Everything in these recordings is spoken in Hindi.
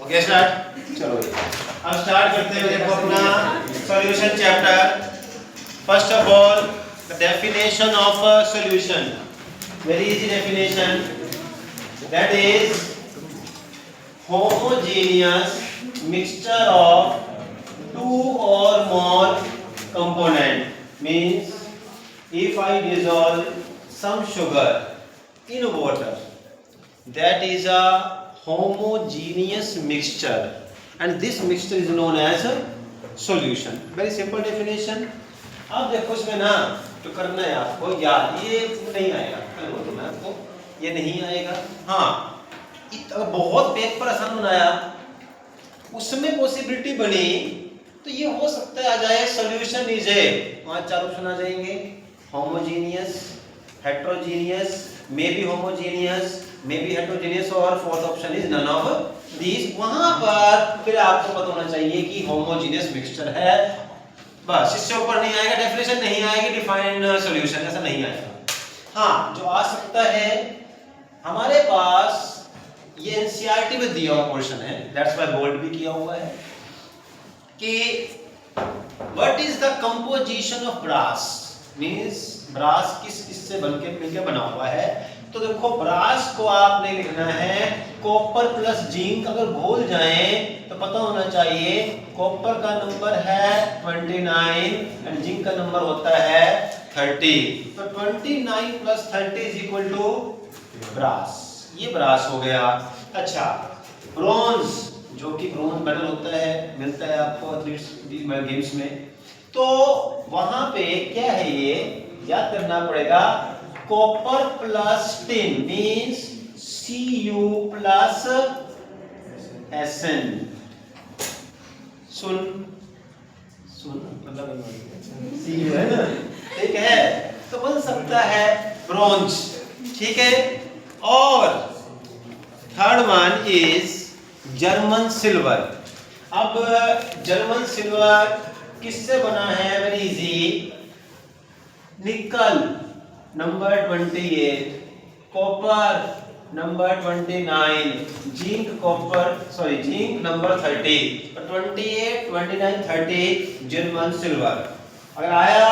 Okay start. चलो अब स्टार्ट करते हैं। देखो अपना solution chapter. First of all the definition of a solution, very easy definition, that is homogeneous mixture of two or more component. Means if I dissolve some sugar in water, that is a homogeneous mixture and this mixture is known as a solution. Very simple definition. अब देखो इसमें ना जो करना है आपको, यार ये नहीं आएगा, कल बोल दूं मैं आपको, ये नहीं आएगा। हाँ, अगर बहुत पेपर आसान बनाया, उसमें पॉसिबिलिटी बनी, तो ये हो सकता है आ जाए सॉल्यूशन इज ए, वहां चार ऑप्शन आ जाएंगे, homogeneous, heterogeneous, may be homogeneous, may be heterogeneous, और fourth option is none of these. वहां पर फिर आपको पता होना चाहिए कि होमोजेनियस मिक्सचर है, बस इससे ऊपर नहीं आएगा, डेफिनेशन नहीं आएगी, डिफाइंड सॉल्यूशन ऐसा नहीं आएगा। हाँ, जो आ सकता है हमारे पास, ये एनसीईआरटी में दिया हुआ पोर्शन है, दैट्स व्हाई बोल्ड भी किया हुआ है कि what is the composition of brass, means brass किस से बनके मिलके बना हुआ है। तो देखो ब्रास को आपने लिखना है कॉपर प्लस जिंक। अगर भूल जाएं तो पता होना चाहिए कॉपर का नंबर है 29 एंड जिंक का नंबर होता है 30। तो 29 plus 30 is equal to brass, ये ब्रास हो गया। अच्छा, ब्रोंज, जो कि ब्रोंज मेडल होता है, मिलता है आपको एथलीट्स गेम्स में, तो वहां पे क्या है ये याद करना पड़ेगा, copper plus tin means Cu plus Sn। सुन मतलब Cu है ना, ठीक है, तो बन सकता है ब्रोंज, ठीक है। और third one is German silver. अब जर्मन सिल्वर किससे बना है, वेरी इजी, निकल number 28, copper number 29, zinc zinc number 30, 28, 29, 30 German silver. अगर आया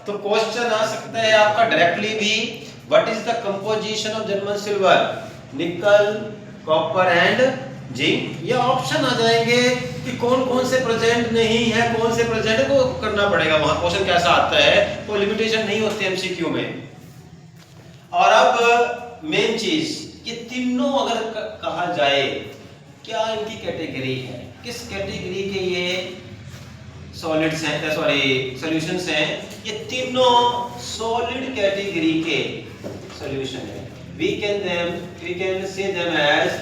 तो क्वेश्चन आ सकता है आपका डायरेक्टली भी, what is the composition of German silver, निकल, कॉपर एंड जिंक। ये ऑप्शन आ जाएंगे कि कौन कौन से प्रेजेंट नहीं है, कौन से प्रेजेंट को करना पड़ेगा, वहां क्वेश्चन कैसा आता है, कोई लिमिटेशन नहीं होती एमसीक्यू में। और अब मेन चीज, ये तीनों अगर कहा जाए क्या इनकी कैटेगरी है, किस कैटेगरी के ये सॉलिड्स हैं, सॉल्यूशंस हैं, ये तीनों सॉलिड कैटेगरी के सॉल्यूशन है। we can say them as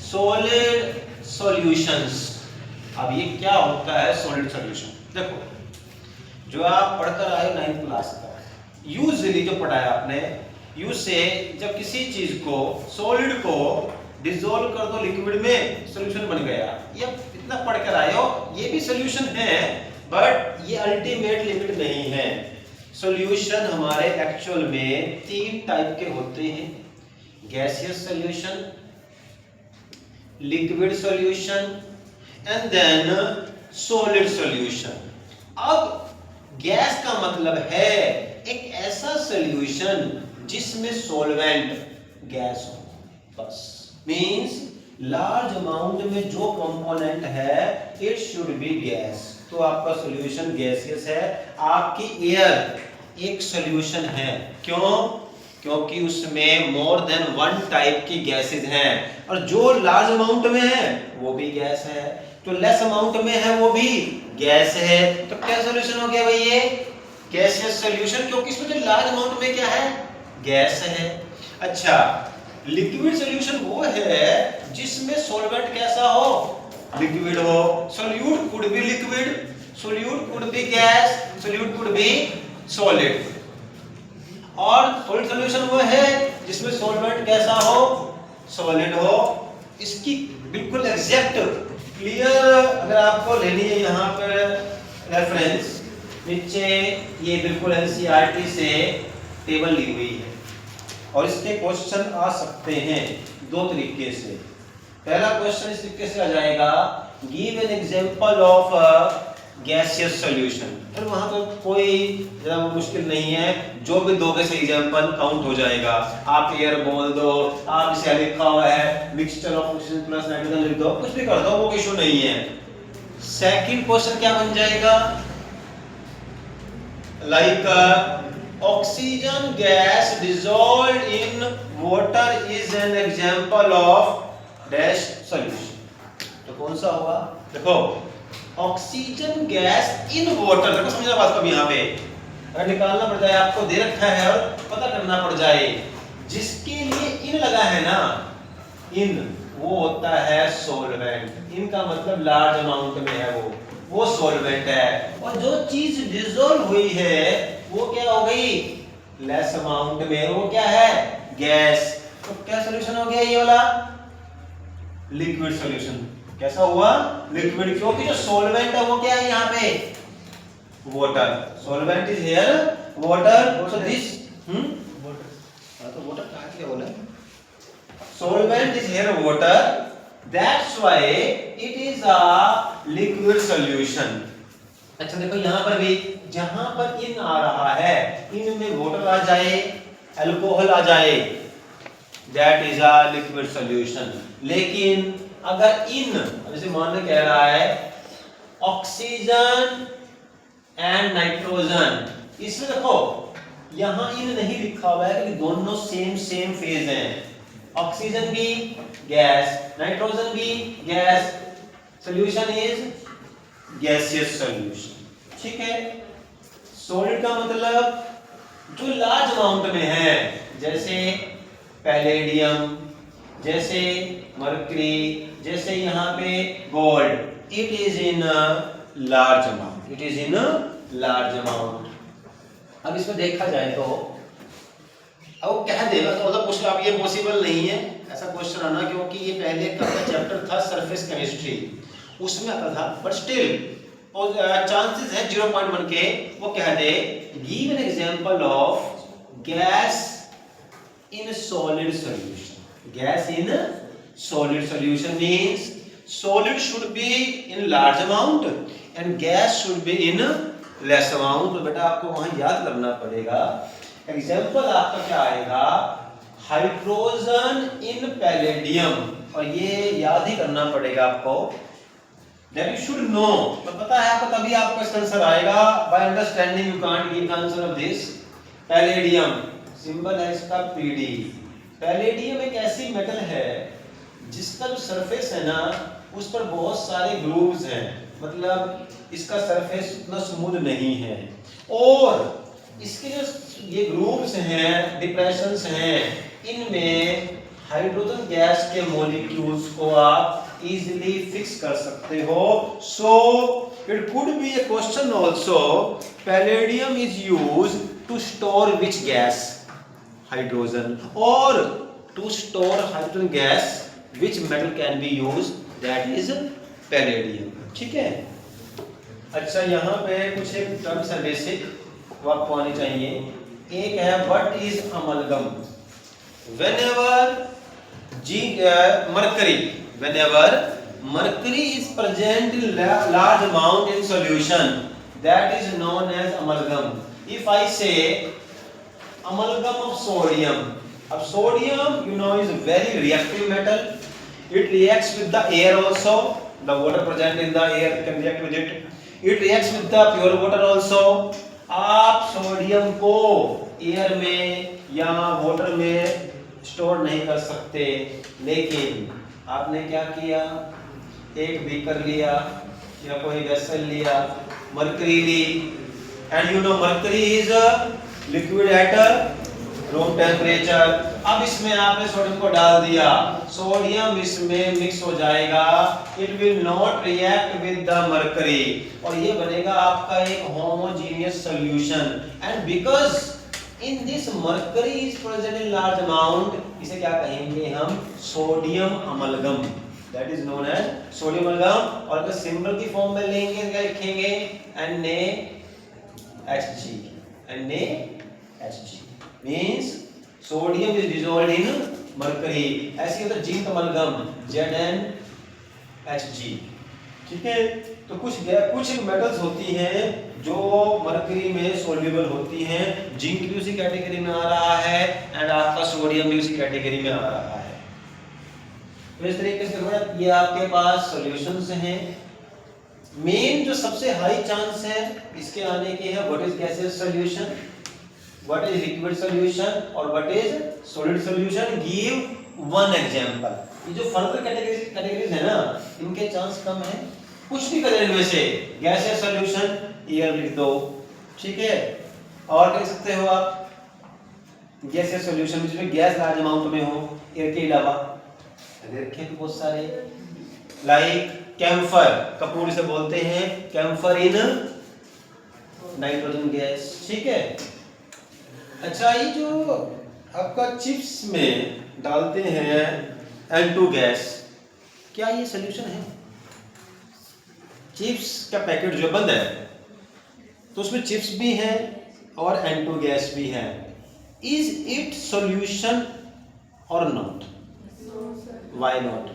solid solutions। अब ये क्या होता है सॉलिड सॉल्यूशन, देखो जो आप पढ़कर आए 9th क्लास का, यूजुअली जो पढ़ाया आपने, यूज से जब किसी चीज को, सॉलिड को डिसॉल्व कर दो लिक्विड में, सॉल्यूशन बन गया, ये इतना पढ़कर आए हो, ये भी सॉल्यूशन है, बट ये अल्टीमेट लिमिट नहीं है। सॉल्यूशन हमारे एक्चुअल में 3 टाइप के होते हैं, gaseous solution, liquid solution and then solid solution. अब गैस का मतलब है एक ऐसा सॉल्यूशन जिसमें सॉल्वेंट गैस हो, बस, मींस लार्ज अमाउंट में जो कंपोनेंट है इट शुड बी गैस, तो आपका सॉल्यूशन गैसियस है। आपकी एयर एक सॉल्यूशन है, क्यों, क्योंकि उसमें मोर देन 1 टाइप की गैसेस हैं, और जो लार्ज अमाउंट में है वो भी गैस है, जो लेस अमाउंट में है वो भी गैस है। तो क्या सॉल्यूशन हो गया भाई, ये गैसियस सॉल्यूशन, क्योंकि इसमें जो लार्ज अमाउंट में क्या है, गैस है। अच्छा, लिक्विड सॉल्यूशन वो है जिसमें सॉल्वेंट कैसा हो, लिक्विड हो। Solute could be liquid, solute could be gas, solute could be solid. और सॉलिड सॉल्यूशन वो है जिसमें सॉल्वेंट कैसा हो, सॉलिड हो। इसकी बिल्कुल एग्जैक्ट क्लियर अगर आपको लेनी है, यहाँ पर रेफरेंस नीचे ये बिल्कुल एनसीईआरटी से टेबल ली हुई है, और इसके क्वेश्चन आ सकते हैं 2 तरीके से। पहला क्वेश्चन इस तरीके से आ जाएगा, give an example of gaseous solution. फिर वहां तो कोई ज्यादा मुश्किल नहीं है, जो भी दोगे से एग्जांपल काउंट हो जाएगा। आप एयर बोल दो, आप इसे लिखा हुआ है mixture of oxygen plus nitrogen लिख दो, कुछ भी कर दो, वो इशू नहीं है। सेकंड क्वेश्चन क्या बन जाएगा, like oxygen gas dissolved in water is an example of dash solution. तो कौन सा होगा, देखो ऑक्सीजन गैस इन वाटर, देखो समझना बात को यहाँ पे, अगर निकालना पड़ जाए आपको, दे रखा है और पता करना पड़ जाए, जिसके लिए इन लगा है ना, इन वो होता है सॉल्वेंट। इन का मतलब लार्ज अमाउंट में है, वो सॉल्वेंट है। और जो चीज डिसॉल्व हुई है वो क्या हो गई, लेस अमाउंट में, वो क्या है, गैस। तो क्या सॉल्यूशन हो गया ये वाला, लिक्विड सॉल्यूशन। कैसा हुआ, लिक्विड, क्योंकि जो सॉल्वेंट है वो क्या है यहाँ पे, water. Solvent is here water, so this water, तो वाटर कहाँ के बोला, solvent is here water, that's why it is a liquid solution। अच्छा देखो यहाँ पर भी, जहां पर इन आ रहा है, इन में वाटर आ जाए, अल्कोहल आ जाए, that is a liquid solution। लेकिन अगर इन, जैसे मान लो कह रहा है ऑक्सीजन एंड नाइट्रोजन, इसमें देखो यहाँ इन नहीं लिखा हुआ है कि दोनों सेम फेज हैं। ऑक्सीजन भी गैस, नाइट्रोजन भी gas, solution is gaseous solution. ठीक है, सॉलिड का मतलब जो लार्ज अमाउंट में है, जैसे पैलेडियम, जैसे मरकरी, जैसे यहाँ पे gold, it is in large amount, it is in large amount. अब इसमें देखा जाए तो अब कह देगा तो मतलब कुछ, अब ये पॉसिबल नहीं है ऐसा क्वेश्चन आना, क्योंकि ये पहले का चैप्टर था सरफेस केमिस्ट्री, उसमें आता था, बट स्टिल चांसेस है 0.1 के, वो कह they give an example of gas in solid solution. Gas in solid solution means solid should be in large amount and gas should be in less amount. तो बेटा आपको वहां याद करना पड़ेगा, एग्जाम्पल आपका क्या आएगा, हाइड्रोजन इन पैलेडियम, और ये याद ही करना पड़ेगा आपको, दैट यू शुड नो। तो पता है आपको, तभी आपका इसका आंसर आएगा, by understanding you can't give the answer of this. Palladium symbol है इसका पीडी। पैलेडियम एक ऐसी मेटल है जिसका जो सरफेस है ना, उस पर बहुत सारे ग्रूव्स हैं, मतलब इसका सरफेस उतना स्मूथ नहीं है, और इसके जो ये ग्रूव्स हैं, डिप्रेशंस हैं, इनमें हाइड्रोजन गैस के मॉलिक्यूल्स को आप इजीली फिक्स कर सकते हो। So it could be a question also, palladium is used to store which gas, hydrogen, और to store hydrogen gas which metal can be used, that is palladium. ठीक है, अच्छा यहाँ पे कुछ एक टर्म्स है बेसिक, वो आपको आनी चाहिए। एक है what is amalgam. Whenever mercury is present in large amount in solution, that is known as amalgam. If I say amalgam of sodium, अब sodium you know is a very reactive metal, it reacts with the air also, the water present in the air can react with it, it reacts with the pure water also। आप सोडियम को एयर में या वाटर में स्टोर नहीं कर सकते, लेकिन आपने क्या किया, एक बीकर लिया या कोई वेसल लिया, मरकरी ली, and you know mercury is liquid at room temperature. अब इसमें आपने सोडियम को डाल दिया, सोडियम इसमें मिक्स हो जाएगा, it will not react with the mercury, और ये बनेगा आपका एक homogeneous solution. And because in this mercury is present in large amount, इसे क्या कहेंगे हम, sodium amalgam, that is known as sodium amalgam. और अगर सिंबल की फॉर्म में लेंगे क्या लिखेंगे, NaHg, NaHg means sodium is dissolved in mercury, ऐसी होता है जिंक अमलगम ZnHg। ठीक है, तो कुछ मेटल्स होती हैं जो मरकरी में सोल्यूबल होती हैं, जिंक भी उसी कैटेगरी में आ रहा है एंड आपका सोडियम भी उसी कैटेगरी में आ रहा है। तो इस तरीके से ये आपके पास सॉल्यूशंस हैं। मेन जो सबसे हाई चांस है इसके आने के है what is gaseous solution, what is liquid solution और what is solid solution. Give one example. ये जो फर्दर कैटेगरीज है ना, इनके चांस कम है। कुछ भी करें इनमें से, गैसियस सॉल्यूशन एयर लिख दो, ठीक है। और कह सकते हो आप गैसियस सॉल्यूशन जिसमें गैस लार्ज अमाउंट में हो एयर के अलावा, रखे तो बहुत सारे, लाइक कैम्फर, कपूर इसे बोलते हैं, कैम्फर इन नाइट्रोजन गैस, ठीक है। अच्छा, ये जो आपका चिप्स में डालते हैं N2 गैस, क्या ये सॉल्यूशन है? चिप्स का पैकेट जो बंद है तो उसमें चिप्स भी हैं और N2 गैस भी है। इज इट सॉल्यूशन और नॉट? Why not?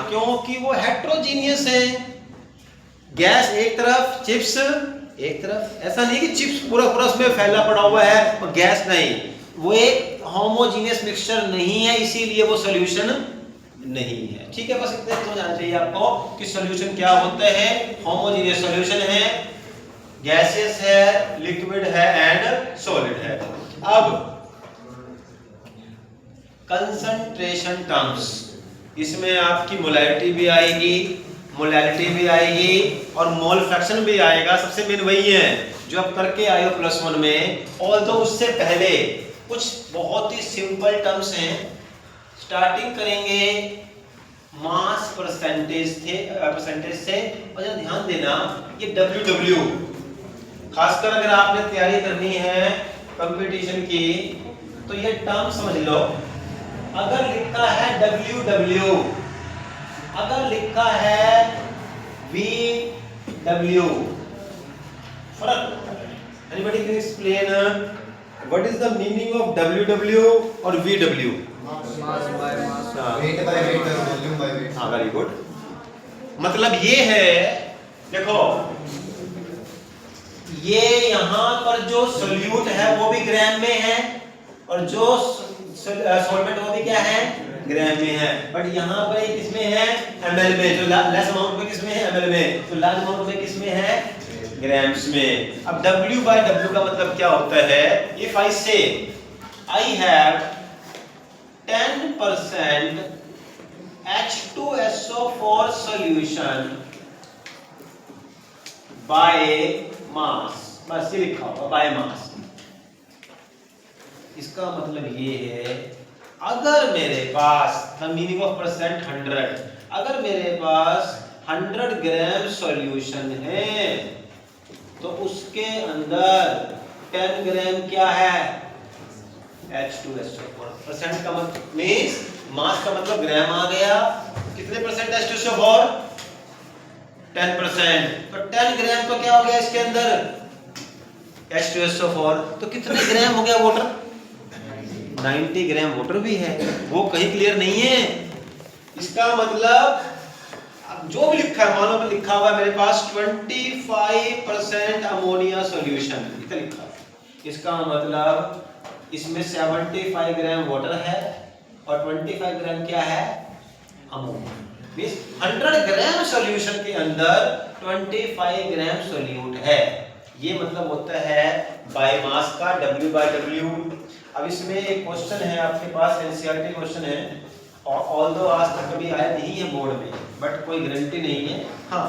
क्योंकि वो हेट्रोजीनियस है, गैस एक तरफ चिप्स एक तरफ। ऐसा नहीं कि चिप्स पूरा उसमें फैला पड़ा हुआ है और गैस नहीं, वो एक होमोजीनियस मिक्सचर नहीं है, इसीलिए वो सॉल्यूशन नहीं है। ठीक है, बस इतना समझ आना चाहिए आपको कि सॉल्यूशन क्या होता है। होमोजीनियस सॉल्यूशन है, गैसेस है, लिक्विड है एंड सॉलिड है। अब कंसंट्रेशन टर्म्स, इसमें आपकी मोलैलिटी भी आएगी, मोलैलिटी भी आएगी और मोल फ्रैक्शन भी आएगा। सबसे मेन वही है जो आप करके आए हो +1 में। ऑल्दो उससे पहले कुछ बहुत ही सिंपल टर्म्स हैं। स्टार्टिंग करेंगे मास परसेंटेज से, और ध्यान देना ये WW, खासकर अगर आपने तैयारी करनी है कंपटीशन की तो ये टर्म समझ लो। अगर लिखा है WW, अगर लिखा है VW, फर्क। Anybody can explain what is the meaning of WW और VW? Mass by mass, weight by weight, volume by weight. हाँ, वेरी गुड। मतलब ये है, देखो ये यहाँ पर जो सोल्यूट है वो भी ग्राम में है और जो सॉल्वेंट वो भी क्या है, ग्राम में है। बट यहाँ पर किसमें है, ml में। जो लेस अमाउंट में किसमें है, ml में। तो लार्ज अमाउंट में किसमें है, ग्राम्स में। अब W by W का मतलब क्या होता है? इफ आई से I have 10% H2SO4 solution by mass, बस ये लिखा होगा by mass। इसका मतलब ये है अगर मेरे पास द मीनिंग ऑफ परसेंट 100, अगर मेरे पास 100 ग्राम सॉल्यूशन है तो उसके अंदर 10 ग्राम क्या है, H2SO4। परसेंट का मतलब मींस मास का मतलब ग्राम आ गया। कितने परसेंट H2SO4? 10%। तो 10 ग्राम तो क्या हो गया इसके अंदर, H2SO4। तो कितने ग्राम हो गया वाटर? 90 ग्राम वाटर भी है, वो कहीं क्लियर नहीं है। इसका मतलब जो भी लिखा है, मानो में लिखा हुआ है मेरे पास 25% अमोनिया सॉल्यूशन, इतना लिखा है। इसका मतलब इसमें 75 ग्राम वाटर है और 25 ग्राम क्या है, अमोनिया। 100 ग्राम सॉल्यूशन के अंदर 25 ग्राम सोल्यूट है। ये मतलब होता है बाय मास का W by W। अब इसमें एक क्वेश्चन है आपके पास, एनसीईआरटी क्वेश्चन है, और ऑल्दो आज तक कभी आया नहीं है बोर्ड में, बट कोई गारंटी नहीं है। हाँ,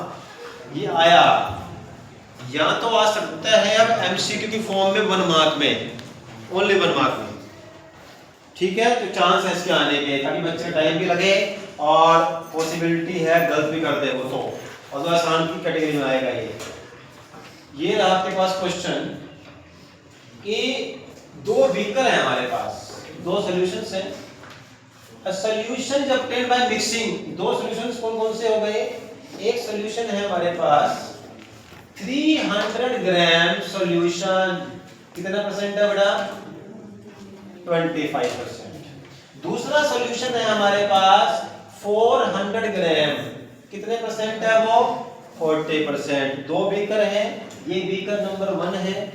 ये आया या तो आ सकता है अब एमसीक्यू की फॉर्म में 1 मार्क में, ओनली 1 मार्क में। ठीक है, तो चांस है इसके आने के, ताकि बच्चे का टाइम भी लगे और पॉसिबिलिटी है गलत भी कर दे वो, तो और आसान की कैटेगरी में आएगा ये रहा आपके पास क्वेश्चन कि 2 बीकर है हमारे पास, 2 सॉल्यूशंस हैं। A solution जब obtained by mixing, 2 सॉल्यूशंस कौन-कौन से हो गए? एक सॉल्यूशन है हमारे पास 300 ग्राम सॉल्यूशन, कितना परसेंट है बेटा? 25%। दूसरा सॉल्यूशन है हमारे पास 400 ग्राम, कितने परसेंट है वो? 40%। दो बीकर है, ये बीकर नंबर 1 है,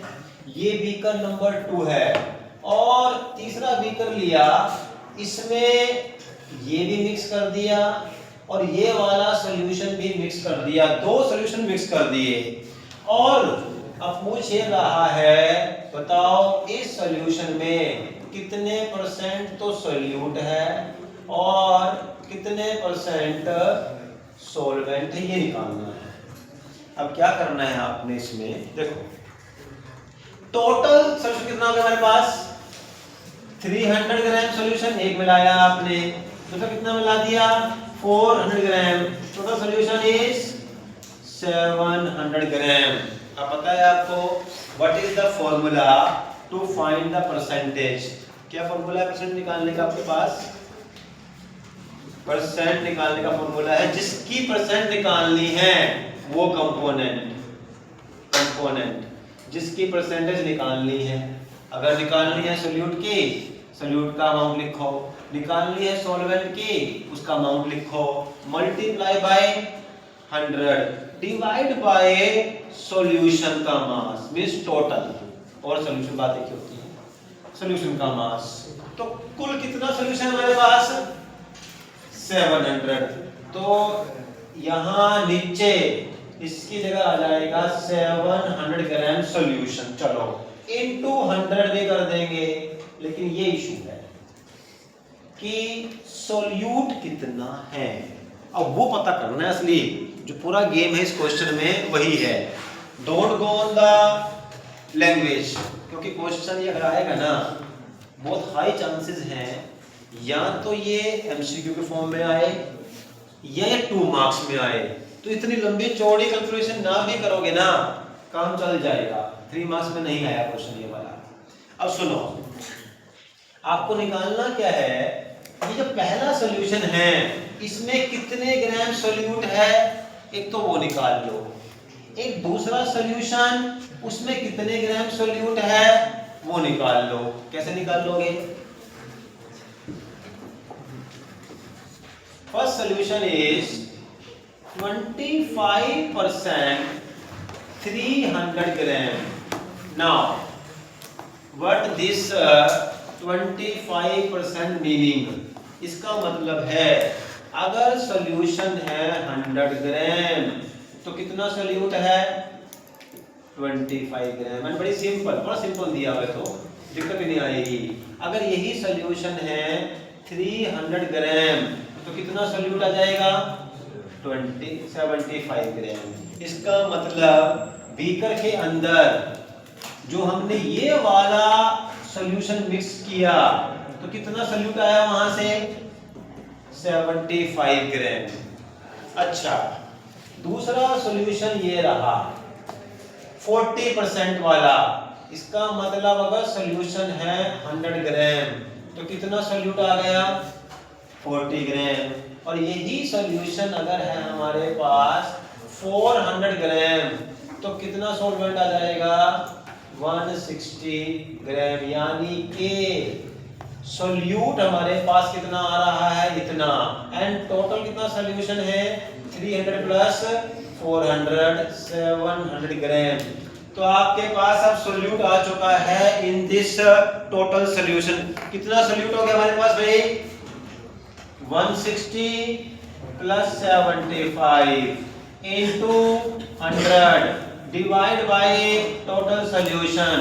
ये बीकर नंबर 2 है, और तीसरा बीकर लिया, इसमें ये भी मिक्स कर दिया और ये वाला सॉल्यूशन भी मिक्स कर दिया, दो सॉल्यूशन मिक्स कर दिए। और अब पूछ ये रहा है, बताओ इस सॉल्यूशन में कितने परसेंट तो सॉल्यूट है और कितने परसेंट सॉल्वेंट है, ये निकालना है। अब क्या करना है आपने इसमें, देखो टोटल सॉल्यूशन कितना हो गया हमारे पास? 300 ग्राम सॉल्यूशन एक मिलाया आपने, तो कितना मिला दिया? 400 ग्राम। टोटल सॉल्यूशन इज 700 ग्राम। अब पता है आपको what is the formula to find the percentage? क्या फॉर्मूला है परसेंट निकालने का आपके पास? परसेंट निकालने का फॉर्मूला है, जिसकी परसेंट निकालनी है वो कंपोनेंट जिसकी परसेंटेज निकालनी है। अगर निकालनी है सॉल्यूट की, सॉल्यूट का अमाउंट लिखो, निकालनी है सॉल्वेंट की, उसका अमाउंट लिखो, multiply by 100 divide by solution का मास मींस टोटल, और सॉल्यूशन बात एक ही होती है, सॉल्यूशन का मास। तो कुल कितना सॉल्यूशन हमारे पास? 700। तो यहाँ नीचे इसकी जगह आ जाएगा 700 ग्राम सॉल्यूशन। चलो इनटू 100 भी कर देंगे, लेकिन ये इशू है कि सॉल्यूट कितना है, अब वो पता करना है। असली जो पूरा गेम है इस क्वेश्चन में वही है। Don't go on the language, क्योंकि क्वेश्चन ये अगर आएगा ना, बहुत हाई चांसेस हैं या तो ये एमसीक्यू के फॉर्म में आए या ये 2 मार्क्स में आए। तो इतनी लंबी चौड़ी कैलकुलेशन ना भी करोगे ना, काम चल जाएगा। 3 मार्क्स में नहीं आया क्वेश्चन ये वाला। अब सुनो, आपको निकालना क्या है, ये जो पहला सॉल्यूशन है इसमें कितने ग्राम सॉल्यूट है, एक तो वो निकाल लो। एक दूसरा सॉल्यूशन, उसमें कितने ग्राम सॉल्यूट है वो निकाल लो। कैसे निकाल लोगे? First solution is 25% 300 gram. Now what this 25% meaning? इसका मतलब है अगर सॉल्यूशन है 100 ग्राम तो कितना सॉल्यूट है? 25 ग्राम। बड़ी सिंपल, बड़ा सिंपल दिया हुआ है तो दिक्कत ही नहीं आएगी। अगर यही सॉल्यूशन है 300 ग्राम तो कितना सॉल्यूट आ जाएगा? 75 ग्राम। इसका मतलब बीकर के अंदर जो हमने ये वाला सॉल्यूशन मिक्स किया तो कितना सॉल्यूट आया वहां से? 75 ग्राम। अच्छा, दूसरा सॉल्यूशन ये रहा 40% वाला। इसका मतलब अगर सॉल्यूशन है 100 ग्राम तो कितना सॉल्यूट आ गया? 40 ग्राम। और यही सॉल्यूशन अगर है हमारे पास 400 ग्राम तो कितना सॉल्वेंट आ जाएगा? 160 ग्राम। यानी कि सॉल्यूट हमारे पास कितना आ रहा है? इतना। एंड टोटल कितना सॉल्यूशन है? 300 प्लस 400 700 ग्राम। तो आपके पास अब सॉल्यूट आ चुका है इन दिस टोटल सॉल्यूशन। कितना सॉल्यूट हो गया हमारे पास भाई? 160 plus 75 into 100 divide by total solution.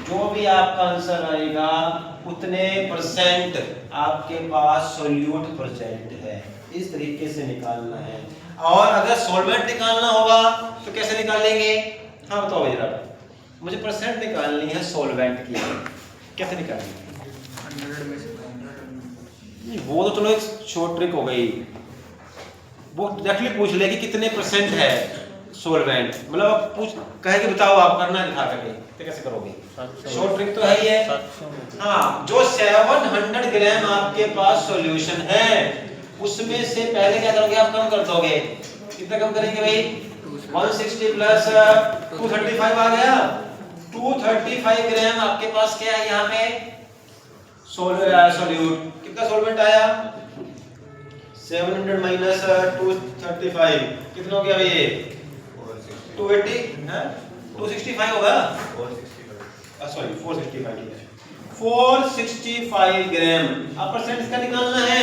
जो भी आपका आंसर आएगा उतने परसेंट आपके पास सॉल्यूट परसेंट है। इस तरीके से निकालना है। और अगर सॉल्वेंट निकालना होगा तो कैसे निकालेंगे? हाँ बताओ जरा, मुझे परसेंट निकालनी है सॉल्वेंट की, कैसे निकालेंगे? 100 में से वो तो चलो एक शॉर्ट ट्रिक हो गई, वो डायरेक्टली पूछ ले कि कितने परसेंट है सॉल्वेंट, मतलब आप पूछ कहे कि बताओ आप करना दिखा करके, तो कैसे करोगे? शॉर्ट ट्रिक तो है ही है। हाँ, जो 700 ग्राम आपके पास सॉल्यूशन है उसमें से पहले क्या करोगे आप? कम कर दोगे। कितना कम करेंगे भाई? 160 प्लस 235 आ गया। 235 ग्राम आपके पास क्या है यहाँ पे? सोल्यूट कितना सॉल्वेंट आया 700 माइनस 235 कितना हो गया भाई ये 280 है 265 होगा सॉरी 465 ठीक है 465 ग्राम अब परसेंट इसका निकालना है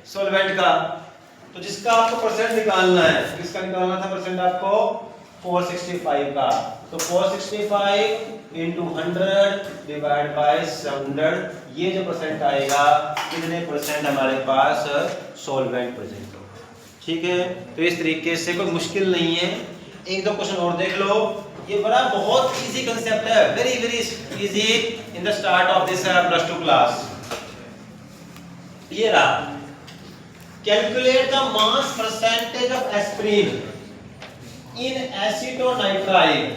सॉल्वेंट का तो जिसका आपको परसेंट निकालना है किसका निकालना था परसेंट आपको 465 का तो 465 into 100 डिवाइड बाय 700 ये जो परसेंट आएगा कितने परसेंट हमारे पास सॉल्वेंट प्रेजेंट होगा ठीक है तो इस तरीके से कोई मुश्किल नहीं है एक दो क्वेश्चन और देख लो ये बड़ा बहुत इजी कांसेप्ट है very very easy in the start of this plus 2 class ये रहा calculate the mass percentage of aspirin in acetonitrile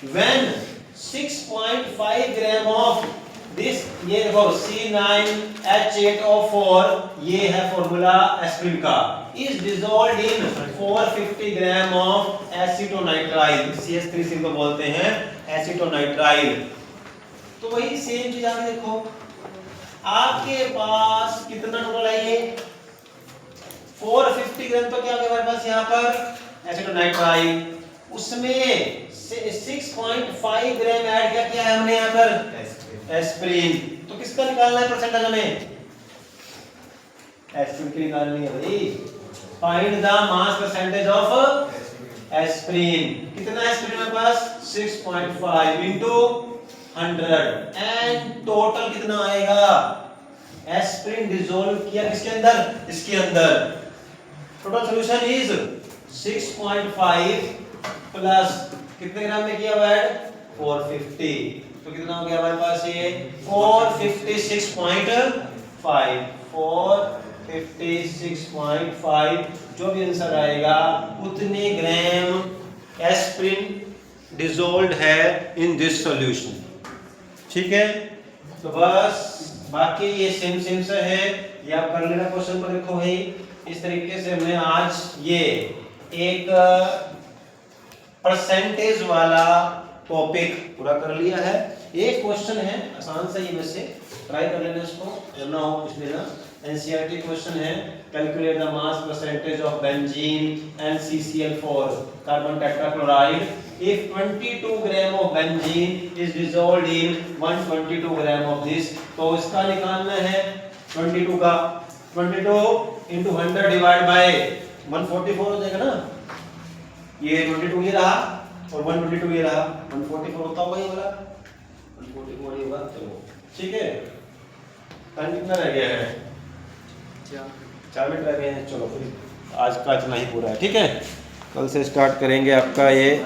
when 6.5 gram of this ये देखो C9H8O4 ये है फॉर्मूला एस्पिरिन का is dissolved in 450 gram of acetonitrile CH3 को बोलते हैं acetonitrile तो वही सेम चीज आगे देखो आपके पास कितना टोटल है ये 450 ग्राम तो क्या आ गया हमारे पास यहाँ पर एसिटोनाइट्राइल उसमें 6.5 ग्राम ऐड किया है हमने यहाँ पर एस्पिरिन तो किसका निकालना है परसेंटेज हमें एस्पिरिन की निकालनी है भाई find the mass percentage of aspirin कितना एस्पिरिन हमारे पास 6.5 into 100 एंड टोटल कितना आएगा एस्पिरिन डिसॉल्व किया किसके अंदर इसके अंदर टोटल सॉल्यूशन इज 6.5 प्लस कितने ग्राम में किया ऐड 450 तो कितना हो गया हमारे पास ये 456.5 जो भी आंसर आएगा उतने ग्राम एस्पिरिन डिसॉल्व्ड है इन दिस सॉल्यूशन ठीक है तो बस बाकी ये सेम से है ये आप कर लेना क्वेश्चन पर देखो भाई इस तरीके से हमने आज ये एक परसेंटेज वाला टॉपिक पूरा कर लिया है एक क्वेश्चन है आसान सा ये वैसे ट्राई कर लेना इसको करना हो कुछ लेना एनसीईआरटी क्वेश्चन है calculate the mass percentage of benzene NaCl4 carbon tetrachloride if 22 gram of benzene is dissolved in 122 gram of this तो इसका निकालना है 22 का 22 into 100 डिवाइड बाय 144 हो जाएगा ना ये 22 ये रहा और 122 ये रहा 144 होता होगा ये वाला 144 ये होगा चलो ठीक है टाइम कितना रह गया है 4 मिनट रह गए हैं चलो फिर आज का इतना ही पूरा है ठीक है कल से स्टार्ट करेंगे आपका ये